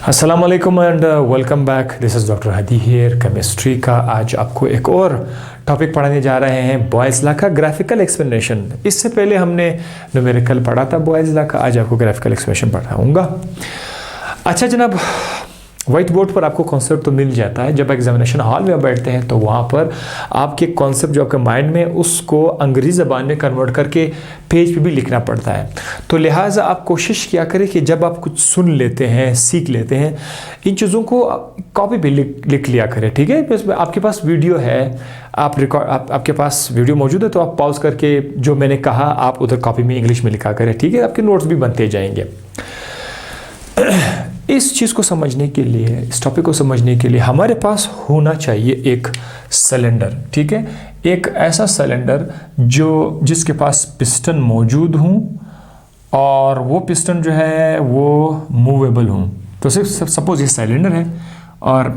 अस्सलाम वालेकुम and welcome back. This is doctor Hadi here chemistry का। आज आपको एक और टॉपिक पढ़ाने जा रहे हैं, बॉयज़ लॉ का ग्राफिकल एक्सप्लेनेशन। इससे पहले हमने न्यूमेरिकल पढ़ा था बॉयज़ लॉ का, आज आपको ग्राफिकल एक्सप्लेनेशन पढ़ाऊंगा। अच्छा जनाब, वाइट बोर्ड पर आपको कॉन्सेप्ट तो मिल जाता है, जब एग्जामिनेशन हॉल में बैठते हैं तो वहाँ पर आपके कॉन्सेप्ट जो आपके माइंड में उसको अंग्रेज़ी ज़बान में कन्वर्ट करके पेज पे भी लिखना पड़ता है। तो लिहाजा आप कोशिश किया करें कि जब आप कुछ सुन लेते हैं, सीख लेते हैं, इन चीज़ों को कॉपी पे लिख लिया करें, ठीक है। आपके पास वीडियो है, आपके पास वीडियो मौजूद है तो आप पॉज करके जो मैंने कहा आप उधर कॉपी में इंग्लिश में लिखा करें, ठीक है। आपके नोट्स भी बनते जाएंगे। इस चीज़ को समझने के लिए, इस टॉपिक को समझने के लिए हमारे पास होना चाहिए एक सिलेंडर, ठीक है। एक ऐसा सिलेंडर जिसके पास पिस्टन मौजूद हों और वो पिस्टन जो है वो मूवेबल हों। तो सिर्फ सपोज ये सिलेंडर है और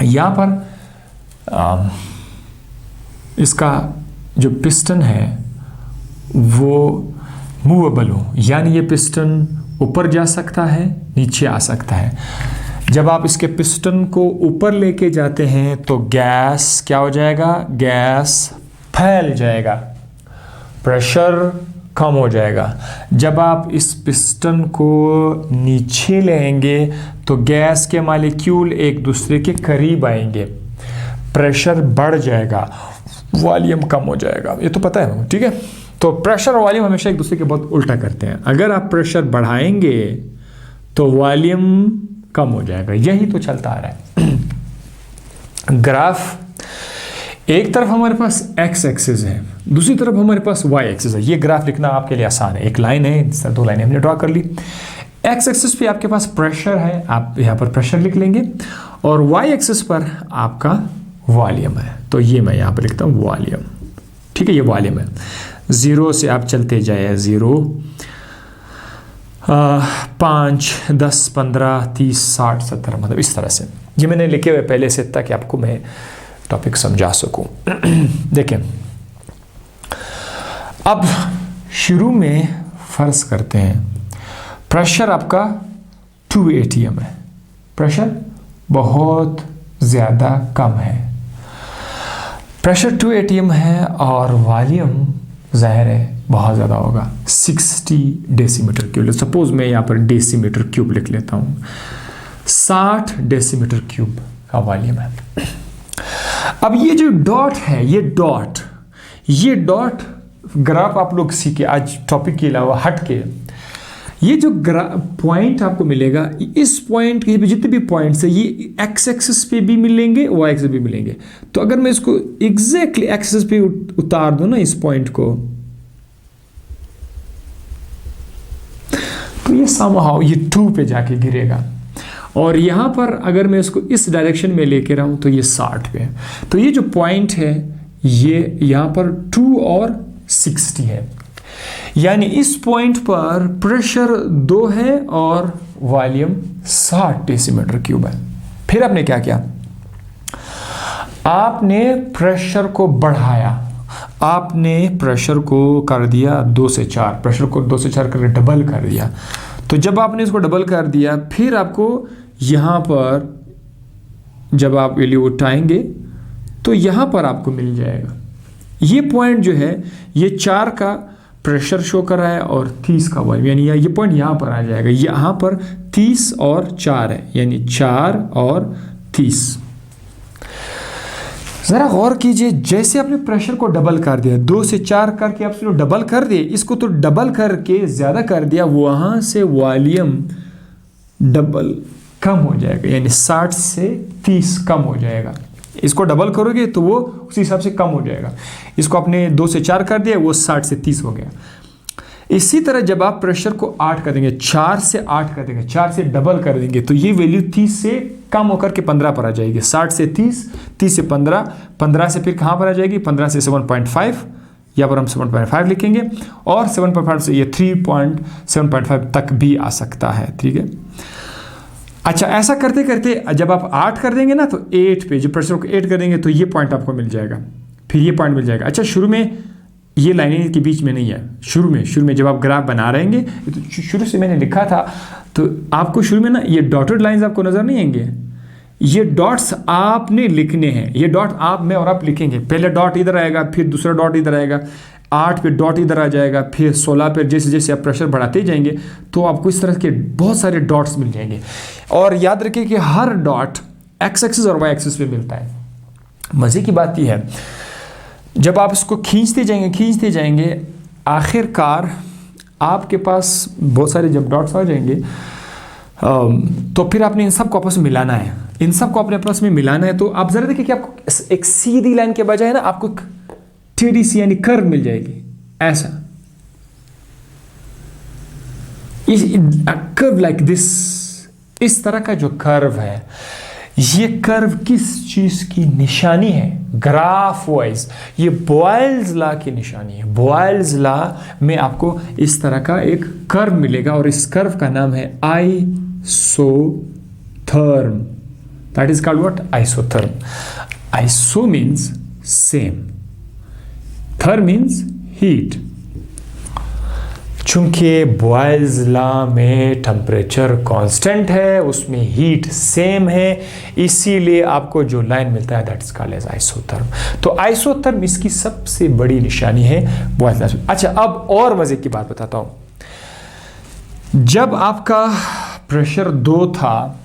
यहाँ पर इसका जो पिस्टन है वो मूवेबल हो, यानी ये पिस्टन ऊपर जा सकता है, नीचे आ सकता है। जब आप इसके पिस्टन को ऊपर लेके जाते हैं तो गैस क्या हो जाएगा, गैस फैल जाएगा, प्रेशर कम हो जाएगा। जब आप इस पिस्टन को नीचे लेंगे तो गैस के मॉलिक्यूल एक दूसरे के करीब आएंगे, प्रेशर बढ़ जाएगा, वॉल्यूम कम हो जाएगा। ये तो पता है, ठीक है। तो प्रेशर और वॉल्यूम हमेशा एक दूसरे के बहुत उल्टा करते हैं। अगर आप प्रेशर बढ़ाएंगे तो वॉल्यूम कम हो जाएगा, यही तो चलता आ रहा है। ग्राफ एक तरफ हमारे पास एक्स एक्सिस है, दूसरी तरफ हमारे पास वाई एक्सिस है। ये ग्राफ लिखना आपके लिए आसान है, एक लाइन है, इस तरह दो लाइनें हमने ड्रॉ कर ली। एक्स एक्सिस पे आपके पास प्रेशर है, आप यहाँ पर प्रेशर लिख लेंगे, और वाई एक्सिस पर आपका वॉल्यूम है। तो ये मैं यहाँ पर लिखता हूँ वॉल्यूम, ठीक है। ये वॉल्यूम है, 0 से आप चलते जाए, 0, 5, 10, 15, 30, 60, 70, मतलब इस तरह से। ये मैंने लिखे हुए पहले से ताकि आपको मैं टॉपिक समझा सकूं। देखें, अब शुरू में फर्ज करते हैं प्रेशर आपका 2 atm है, प्रेशर बहुत ज़्यादा कम है, प्रेशर 2 atm है और वॉल्यूम ज़ाहिर है बहुत ज़्यादा होगा, 60 डेसीमीटर क्यूब। सपोज मैं यहाँ पर डेसीमीटर क्यूब लिख लेता हूँ, 60 डेसीमीटर क्यूब का वॉल्यूम है। अब ये जो डॉट है, ये डॉट ग्राफ आप लोग सीखे आज टॉपिक के अलावा हट के, ये जो पॉइंट आपको मिलेगा, इस पॉइंट के जितने भी पॉइंट्स है ये एक्स एक्सिस पे भी मिलेंगे, वाई एक्सिस भी मिलेंगे। तो अगर मैं इसको एग्जैक्टली एक्सिस पे उतार दूं ना इस पॉइंट को, तो ये समहाउ ये 2 पे जाके गिरेगा, और यहाँ पर अगर मैं इसको इस डायरेक्शन में लेके रहूं तो ये 60 पे है। तो ये जो पॉइंट है ये यहाँ पर 2 और 60 है, यानी इस पॉइंट पर प्रेशर 2 है और वॉल्यूम 60 डेसीमीटर क्यूब है। फिर आपने क्या किया, आपने प्रेशर को बढ़ाया, आपने प्रेशर को कर दिया 2 से 4, प्रेशर को 2 से 4 करके डबल कर दिया। तो जब आपने इसको डबल कर दिया, फिर आपको यहाँ पर जब आप वैल्यू उठाएंगे तो यहाँ पर आपको मिल जाएगा ये पॉइंट जो है, ये 4 का प्रेशर शो कर रहा है और 30 का वॉल्यूम, यानी ये पॉइंट यहाँ पर आ जाएगा। यहाँ पर 30 और 4 है, यानी 4 और 30। ज़रा गौर कीजिए, जैसे आपने प्रेशर को डबल कर दिया, 2 से 4 करके आपने डबल कर दिए, इसको तो डबल करके ज़्यादा कर दिया, वहाँ से वॉल्यूम डबल कम हो जाएगा, यानी 60 से 30 कम हो जाएगा। इसको डबल करोगे तो वो उसी हिसाब से कम हो जाएगा। इसको आपने 2 से 4 कर दिया, वो 60 से 30 हो गया। इसी तरह जब आप प्रेशर को 8 कर देंगे, 4 से 8 कर देंगे, 4 से डबल कर देंगे, तो ये वैल्यू 30 से कम होकर के 15 पर आ जाएगी। 60 से 30, 30 से 15, 15 से फिर कहाँ पर आ जाएगी, 15 से 7.5, यहाँ पर हम 7.5 लिखेंगे, और 7.5 से ये 3.7.5 तक भी आ सकता है, ठीक है। अच्छा, ऐसा करते करते जब आप 8 कर देंगे ना तो 8 पे, जब प्रेशर को 8 कर देंगे तो ये पॉइंट आपको मिल जाएगा, फिर ये पॉइंट मिल जाएगा। अच्छा, शुरू में ये लाइनें के बीच में नहीं है। शुरू में जब आप ग्राफ बना रहे हैं तो शुरू से मैंने लिखा था, तो आपको शुरू में ना ये डॉटेड लाइंस आपको नज़र नहीं आएंगे, ये डॉट्स आपने लिखने हैं। ये डॉट मैं और आप लिखेंगे। पहले डॉट इधर आएगा, फिर दूसरा डॉट इधर आएगा, 8 पे डॉट इधर आ जाएगा, फिर 16 पे जैसे जैसे आप प्रेशर बढ़ाते जाएंगे तो आपको इस तरह के बहुत सारे डॉट्स मिल जाएंगे। और याद रखिए कि हर डॉट एक्स एक्सिस और वाई एक्सिस पे मिलता है। मज़े की बात यह है, जब आप इसको खींचते जाएंगे आखिरकार आपके पास बहुत सारे जब डॉट्स आ जाएंगे तो फिर आपने इन सब को आपस में मिलाना है। इन सब को अपने आपस में मिलाना है तो आप ज़रा देखिए कि आपको एक सीधी लाइन के बजाय ना आपको टेढ़ी सी यानी कर्व मिल जाएगी। ऐसा कर्व लाइक दिस, इस तरह का जो कर्व है, ये कर्व किस चीज की निशानी है? ग्राफ वाइज ये बॉयल्स लॉ की निशानी है। बॉयल्स लॉ में आपको इस तरह का एक कर्व मिलेगा और इस कर्व का नाम है isotherm. That is called what? Isotherm. Iso means same, therm means heat. चूंकि बॉयल्स लॉ में टेम्परेचर कांस्टेंट है, उसमें हीट सेम है, इसीलिए आपको जो लाइन मिलता है that is called as isotherm. तो आइसोथर्म इसकी सबसे बड़ी निशानी है बॉयल्स लॉ। अच्छा, अब और मजे की बात बताता हूं। जब आपका प्रेशर 2 था,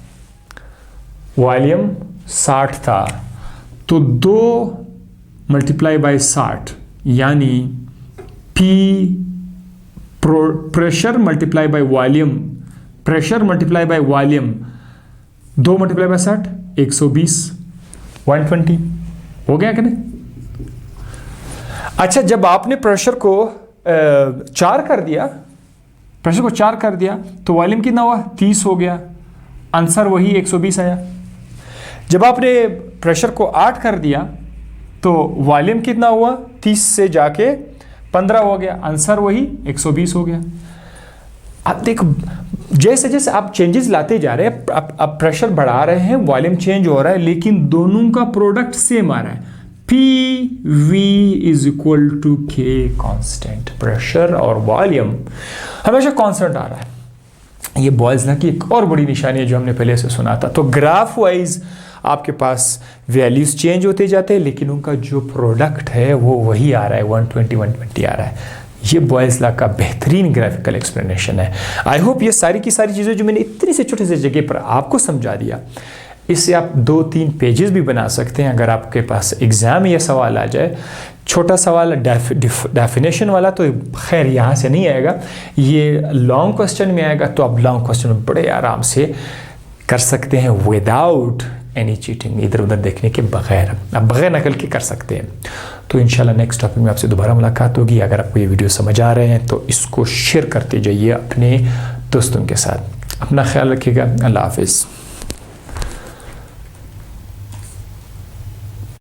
वॉल्यूम 60 था, तो 2 मल्टीप्लाई बाई 60 यानी P pressure multiply by volume, pressure multiply by volume, 2 multiply by 60 120, 120 हो गया कि नहीं? अच्छा, जब आपने प्रेशर को 4 कर दिया, प्रेशर को 4 कर दिया तो वॉल्यूम कितना हुआ? 30 हो गया, आंसर वही 120 आया। जब आपने प्रेशर को 8 कर दिया तो वॉल्यूम कितना हुआ? 30 से जाके 15 हो गया, आंसर वही 120 हो गया। आप देखो, जैसे जैसे आप चेंजेस लाते जा रहे हैं, आप प्रेशर बढ़ा रहे हैं, वॉल्यूम चेंज हो रहा है, लेकिन दोनों का प्रोडक्ट सेम आ रहा है। PV is equal to K constant. Pressure और वॉल्यूम हमेशा कांस्टेंट आ रहा है। ये बॉयल्स लॉ की एक और बड़ी निशानी है जो हमने पहले से सुना था। तो ग्राफ वाइज आपके पास वैल्यूज चेंज होते जाते हैं, लेकिन उनका जो प्रोडक्ट है वो वही आ रहा है, 120 आ रहा है। ये बॉयल्स लॉ का बेहतरीन ग्राफिकल एक्सप्लेनेशन है। आई होप ये सारी की सारी चीज़ें जो मैंने इतनी से छोटे से जगह पर आपको समझा दिया, इससे आप 2-3 पेजेस भी बना सकते हैं। अगर आपके पास एग्जाम में यह सवाल आ जाए, छोटा सवाल डेफिनेशन वाला, तो खैर यहाँ से नहीं आएगा, ये लॉन्ग क्वेश्चन में आएगा, तो आप लॉन्ग क्वेश्चन में बड़े आराम से कर सकते हैं विदाउट एनी चीटिंग, इधर उधर देखने के बगैर, आप बगैर नकल के कर सकते हैं। तो इंशाल्लाह नेक्स्ट टॉपिक में आपसे दोबारा मुलाकात होगी। अगर आपको ये वीडियो समझ आ रहे हैं तो इसको शेयर करते जाइए अपने दोस्तों के साथ। अपना ख्याल रखिएगा। अल्लाह हाफिज़।